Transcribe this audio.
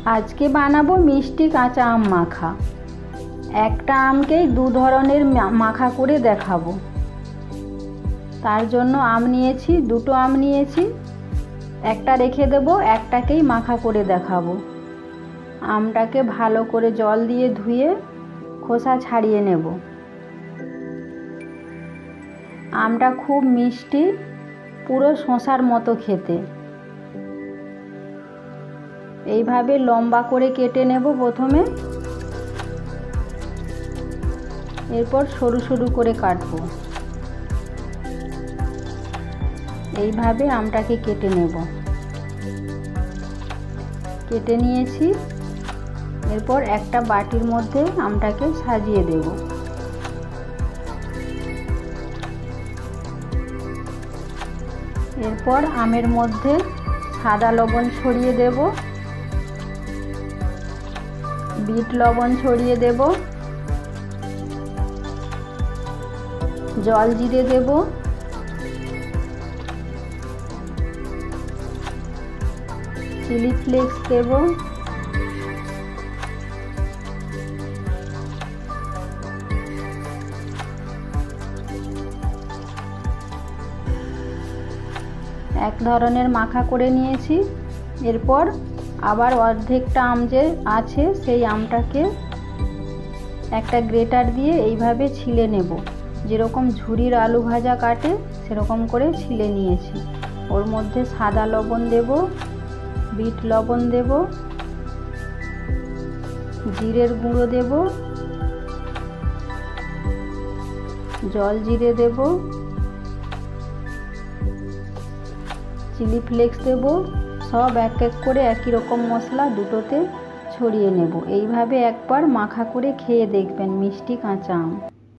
আজকে বানাবো মিষ্টি কাঁচা আম মাখা। একটা আমকেই দু ধরনের মাখা করে দেখাবো। তার জন্য আম নিয়েছি, দুটো আম নিয়েছি, একটা রেখে দেব, একটাকেই মাখা করে দেখাবো। আমটাকে ভালো করে জল দিয়ে ধুয়ে খোসা ছাড়িয়ে নেব। আমটা খুব মিষ্টি, পুরো শসার মতো খেতে। এইভাবে লম্বা করে কেটে নেব প্রথমে, এরপর সরু সরু করে কাটবো। এইভাবে আমটাকে কেটে নেব। কেটে নিয়েছি, এরপর একটা বাটির মধ্যে আমটাকে সাজিয়ে দেব। এরপর আমের মধ্যে সাদা লবণ ছড়িয়ে দেব, বিট লবণ ছড়িয়ে দেব, জল জিরে দেব, চিলি ফ্লেক্স দেব, এক ধরনের মাখা করে নিয়েছি। এরপর আবার অর্ধেকটা আম যে আছে সেই আমটাকে একটা গ্রেটার দিয়ে এইভাবে ছিলে নেব। যেরকম ঝুরির আলু ভাজা কাটে সেরকম করে ছিলে নিয়েছি। ওর মধ্যে সাদা লবণ দেব, বিট লবণ দেব, জিরের গুঁড়ো দেব, জল জিরে দেব, চিলি ফ্লেক্স দেব। সব এক এক করে একই রকম মশলা দুটোতে ছড়িয়ে নেব। এইভাবে একবার মাখা করে খেয়ে দেখবেন মিষ্টি কাঁচা আম।